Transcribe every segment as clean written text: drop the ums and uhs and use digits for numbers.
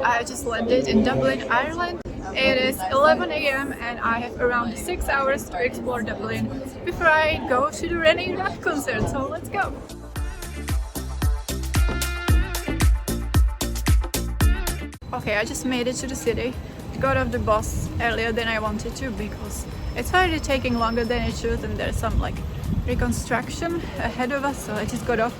I just landed in Dublin, Ireland. It is 11 a.m. and I have around 6 hours to explore Dublin before I go to the Reneé Rapp concert, so let's go! Okay, I just made it to the city. Got off the bus earlier than I wanted to because it's already taking longer than it should, and there's some like reconstruction ahead of us, so I just got off.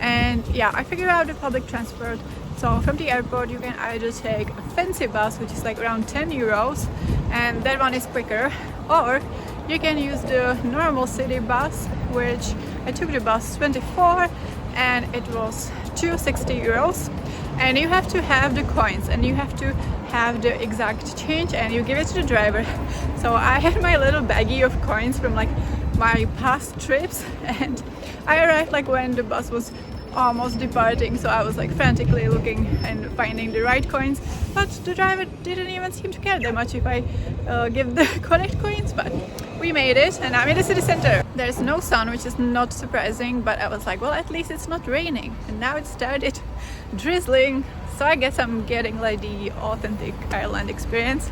And yeah, I figured out the public transport. So from the airport you can either take a fancy bus, which is like around 10 euros, and that one is quicker, or you can use the normal city bus, which I took the bus 24 and it was 260 euros. And you have to have the coins and you have to have the exact change and you give it to the driver. So I had my little baggie of coins from like my past trips, and I arrived like when the bus was almost departing, so I was like frantically looking and finding the right coins, but the driver didn't even seem to care that much if I give the correct coins. But we made it and I'm in the city center. There's no sun, which is not surprising, but I was like, well, at least it's not raining, and now it started drizzling, so I guess I'm getting like the authentic Ireland experience.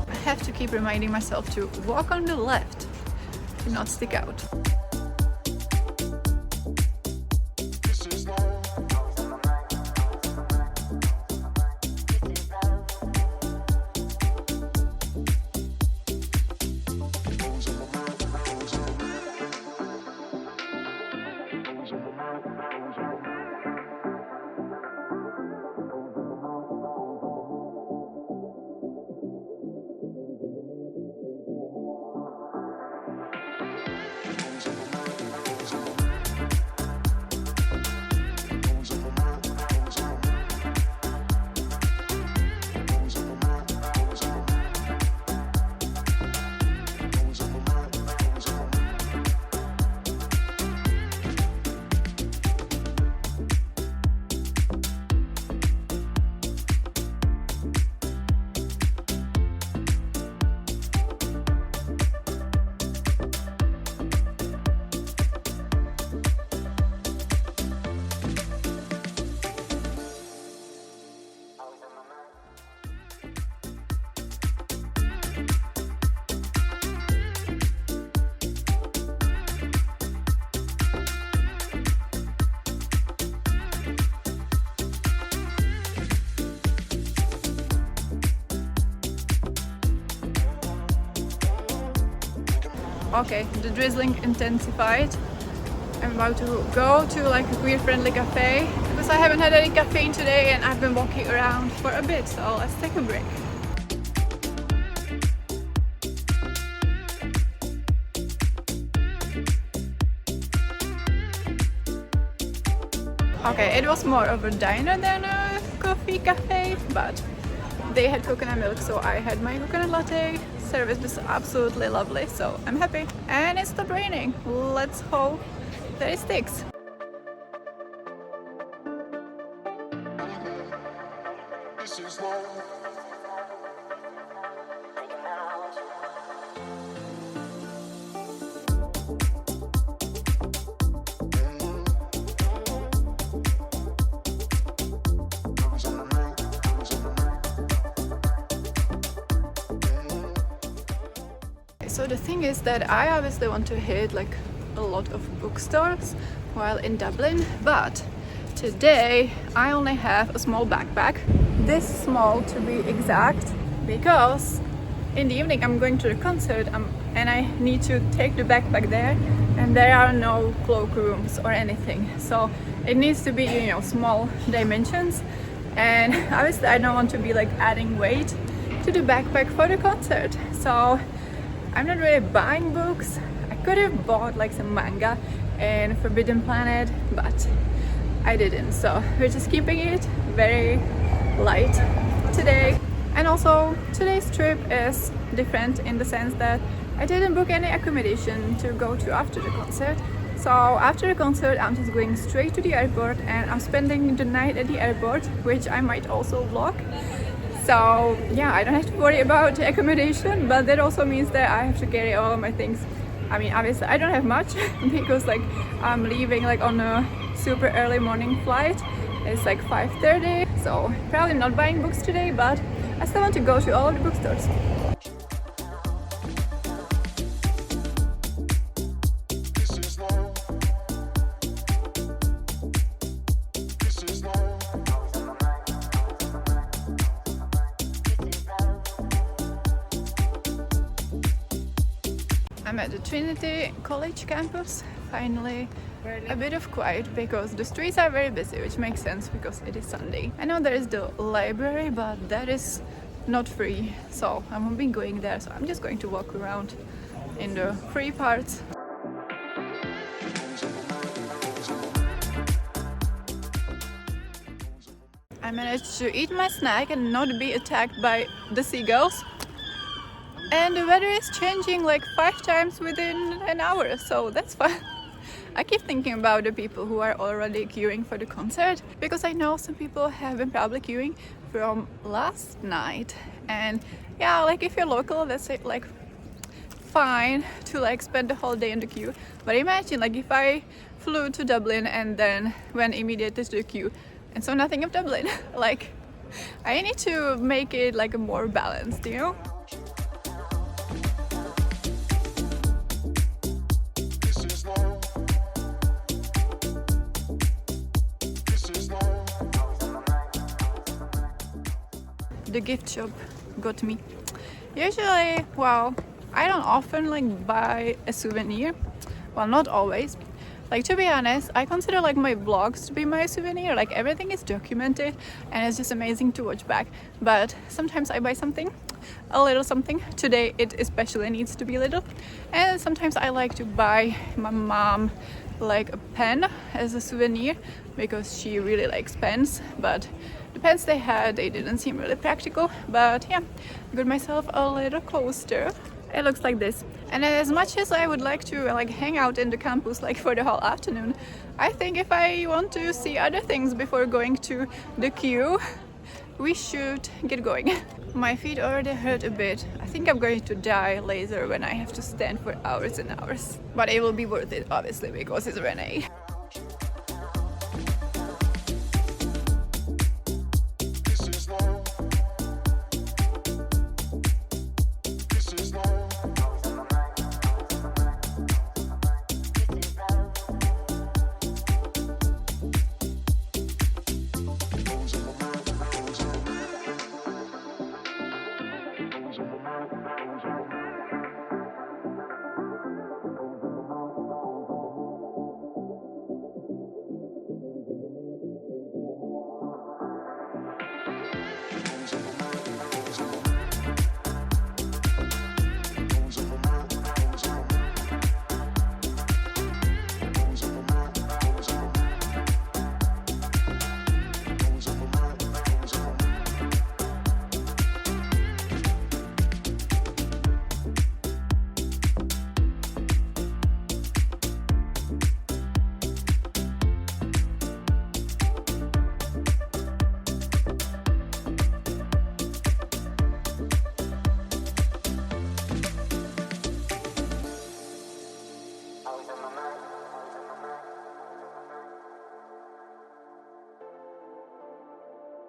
I have to keep reminding myself to walk on the left and not stick out. Okay, the drizzling intensified. I'm about to go to like a queer-friendly cafe because I haven't had any caffeine today and I've been walking around for a bit, so let's take a break. Okay, it was more of a diner than a coffee cafe, but they had coconut milk, so I had my coconut latte. Service was absolutely lovely, so I'm happy. And it stopped raining. Let's hope that it sticks. So the thing is that I obviously want to hit like a lot of bookstores while in Dublin, but today I only have a small backpack, this small to be exact, because in the evening I'm going to the concert and I need to take the backpack there, and there are no cloakrooms or anything, so it needs to be, you know, small dimensions, and obviously I don't want to be like adding weight to the backpack for the concert. So I'm not really buying books. I could have bought like some manga and Forbidden Planet, but I didn't, so we're just keeping it very light today. And also today's trip is different in the sense that I didn't book any accommodation to go to after the concert, So after the concert, I'm just going straight to the airport and I'm spending the night at the airport, which I might also vlog. So yeah, I don't have to worry about accommodation, but that also means that I have to carry all of my things. I mean, obviously I don't have much because like I'm leaving like on a super early morning flight. It's like 5:30, so probably not buying books today, but I still want to go to all of the bookstores. I'm at the Trinity College campus. Finally a bit of quiet because the streets are very busy, which makes sense because it is Sunday. I know there is the library, but that is not free, so I won't be going there, so I'm just going to walk around in the free parts. I managed to eat my snack and not be attacked by the seagulls. And the weather is changing like 5 times within an hour, so that's fun. I keep thinking about the people who are already queuing for the concert, because I know some people have been probably queuing from last night. And yeah, like if you're local, that's like fine to like spend the whole day in the queue. But imagine like if I flew to Dublin and then went immediately to the queue and saw nothing of Dublin. Like I need to make it like a more balanced, you know? The gift shop got me. Usually, well, I don't often like buy a souvenir. Well, not always. Like to be honest, I consider like my vlogs to be my souvenir. Like everything is documented and it's just amazing to watch back. But sometimes I buy something, a little something. Today it especially needs to be little. And sometimes I like to buy my mom like a pen as a souvenir because she really likes pens, but the pens they had, they didn't seem really practical. But yeah, I got myself a little coaster. It looks like this. And as much as I would like to like hang out in the campus like for the whole afternoon, I think if I want to see other things before going to the queue, we should get going. My feet already hurt a bit. I think I'm going to die later when I have to stand for hours and hours. But it will be worth it, obviously, because it's Reneé.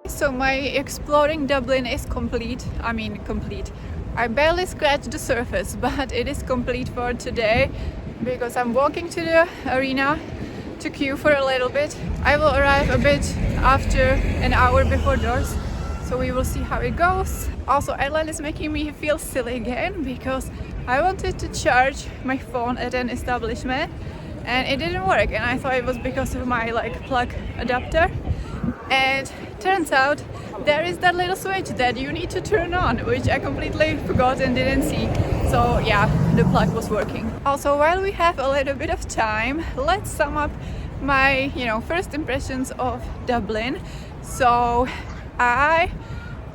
So my exploring Dublin is complete. I mean complete. I barely scratched the surface, but it is complete for today because I'm walking to the arena to queue for a little bit. I will arrive a bit after an hour before doors, so we will see how it goes. Also, Ireland is making me feel silly again because I wanted to charge my phone at an establishment and it didn't work, and I thought it was because of my like plug adapter. And turns out there is that little switch that you need to turn on, which I completely forgot and didn't see. So yeah, the plug was working. Also, while we have a little bit of time, let's sum up my, first impressions of Dublin. So I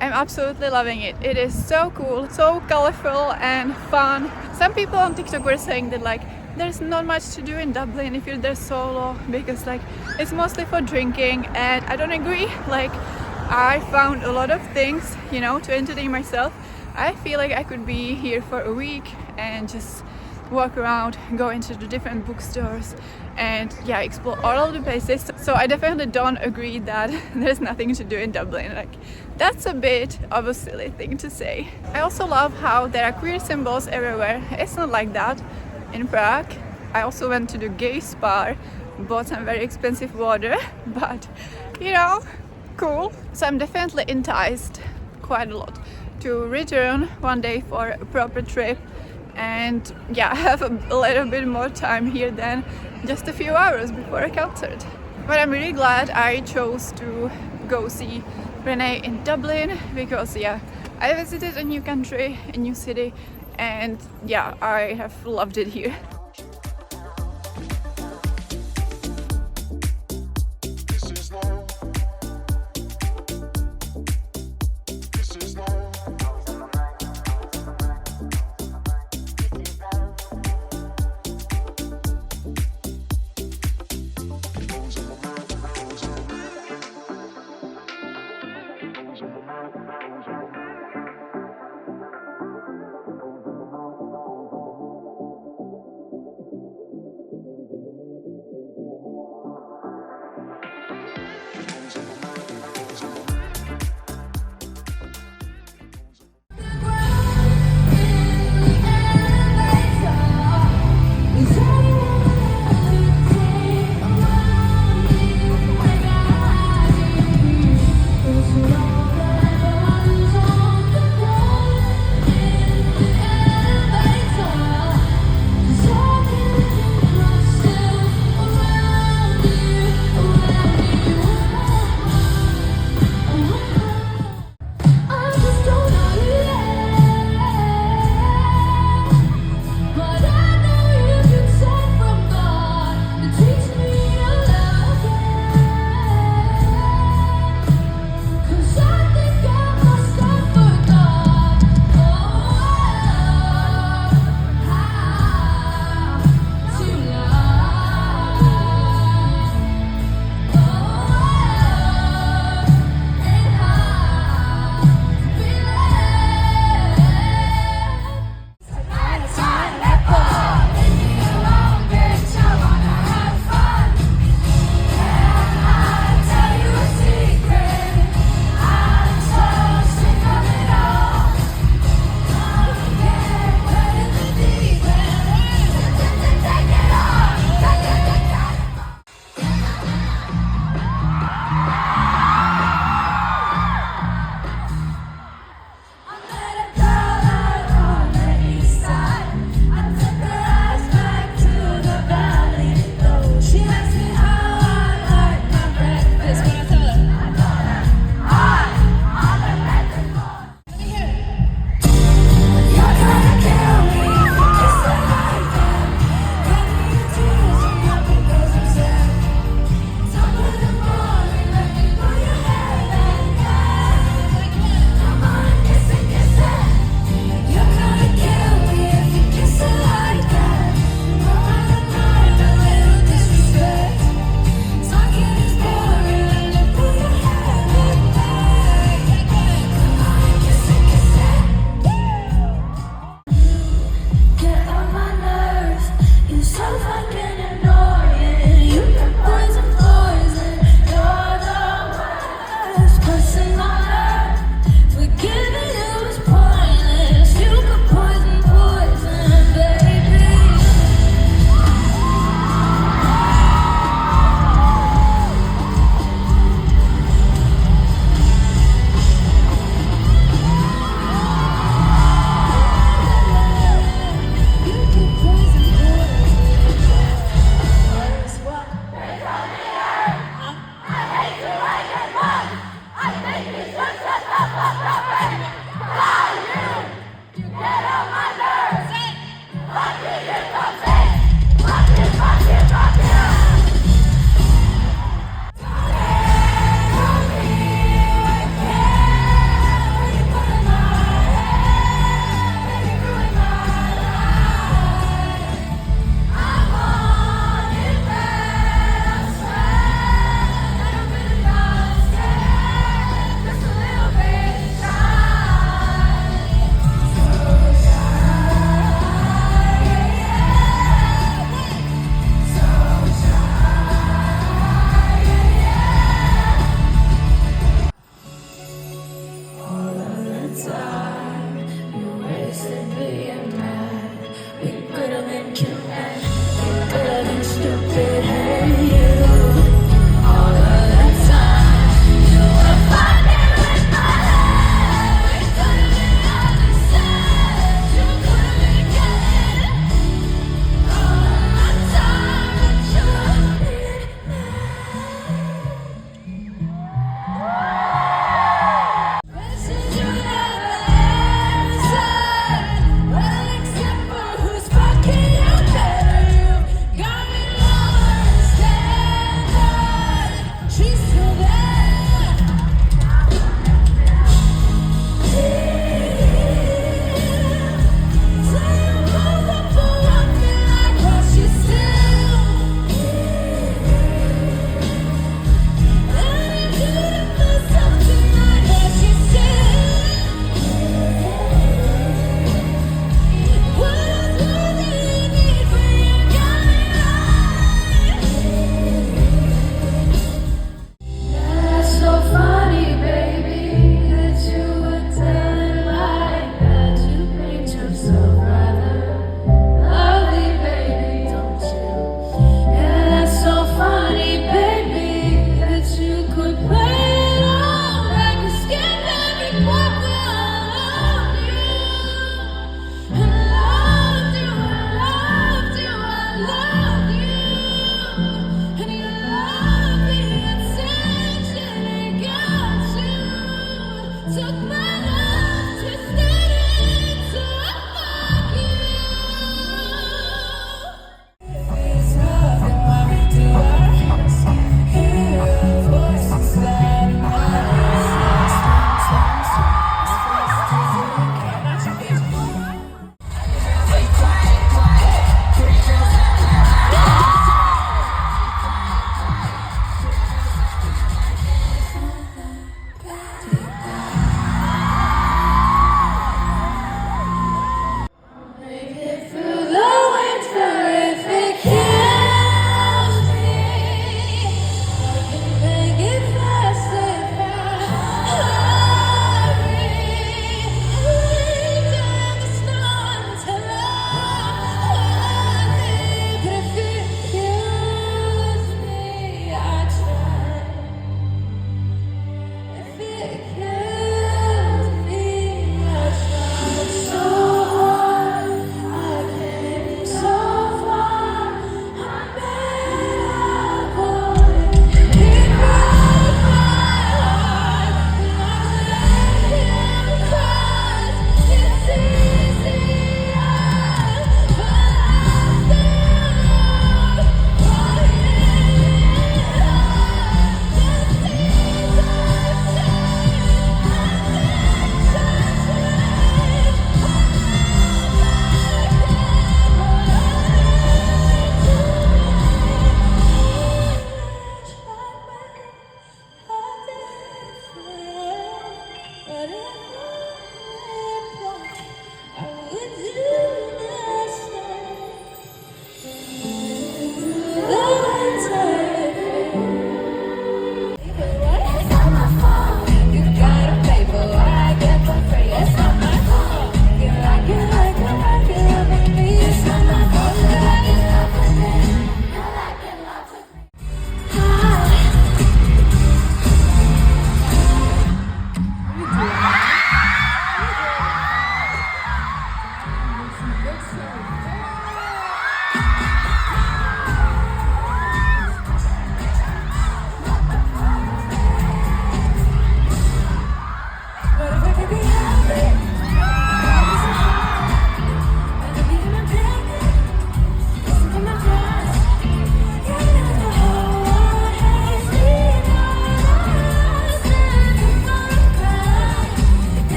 am absolutely loving it. It is so cool, so colorful and fun. Some people on TikTok were saying that like there's not much to do in Dublin if you're there solo, because like it's mostly for drinking, and I don't agree. Like, I found a lot of things, you know, to entertain myself. I feel like I could be here for a week and just walk around, go into the different bookstores, and yeah, explore all of the places. So I definitely don't agree that there's nothing to do in Dublin. Like, that's a bit of a silly thing to say. I also love how there are queer symbols everywhere. It's not like that in Prague. I also went to the gay Spar, bought some very expensive water, but you know, cool. So I'm definitely enticed quite a lot to return one day for a proper trip, and yeah, have a little bit more time here than just a few hours before a concert. But I'm really glad I chose to go see Reneé in Dublin, because yeah, I visited a new country, a new city, and yeah, I have loved it here.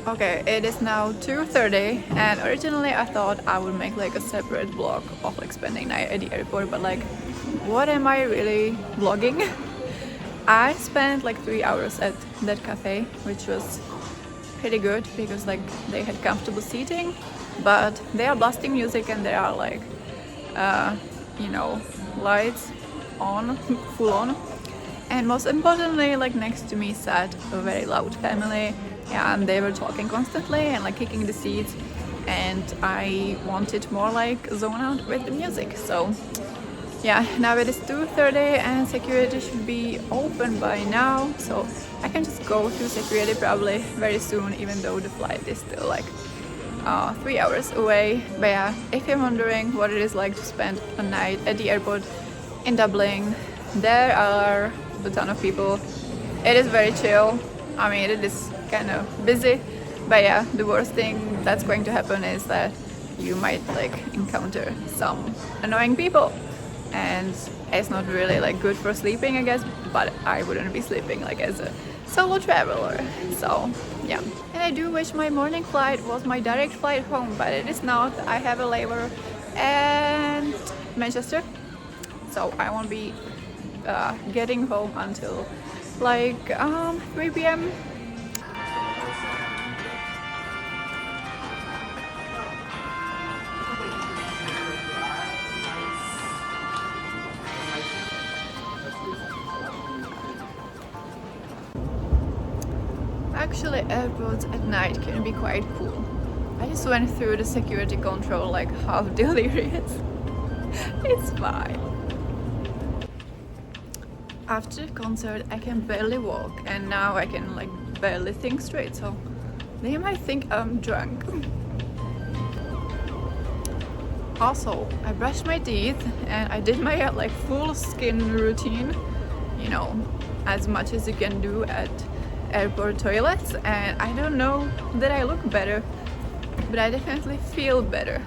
Okay, it is now 2:30 and originally I thought I would make like a separate vlog of like spending night at the airport, but like what am I really vlogging? I spent like 3 hours at that cafe, which was pretty good because like they had comfortable seating, but they are blasting music and there are like you know, lights on, full on. And most importantly, like next to me sat a very loud family, and they were talking constantly and like kicking the seats, and I wanted more like zone out with the music. So yeah, now it is 2:30 and security should be open by now, so I can just go to security probably very soon, even though the flight is still like 3 hours away. But yeah, if you're wondering what it is like to spend a night at the airport in Dublin, there are a ton of people. It is very chill. I mean, it is kind of busy, but yeah, the worst thing that's going to happen is that you might like encounter some annoying people, and it's not really like good for sleeping, I guess, but I wouldn't be sleeping like as a solo traveler. So yeah, and I do wish my morning flight was my direct flight home, but it is not. I have a layover in Manchester, so I won't be getting home until like 3 p.m. Actually, airports at night can be quite cool. I just went through the security control like half delirious. It's fine. After the concert, I can barely walk, and now I can like barely think straight, so they might think I'm drunk. Also, I brushed my teeth and I did my like full skin routine, you know, as much as you can do at airport toilets, and I don't know that I look better, but I definitely feel better.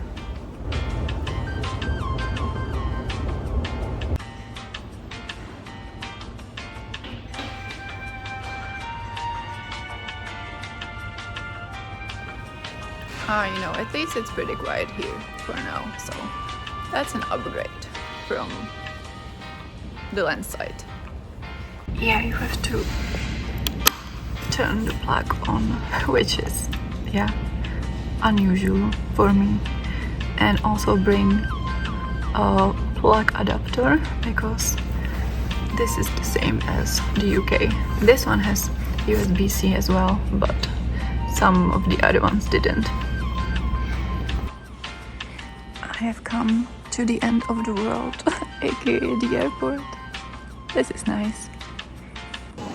You know, at least it's pretty quiet here for now, so that's an upgrade from the lens side. Yeah, you have to turn the plug on, which is, yeah, unusual for me, and also bring a plug adapter because this is the same as the UK. This one has USB-C as well, but some of the other ones didn't. I have come to the end of the world, aka the airport. This is nice.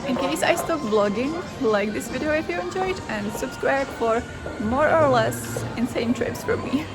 In case I stop vlogging, like this video if you enjoyed, and subscribe for more or less insane trips from me.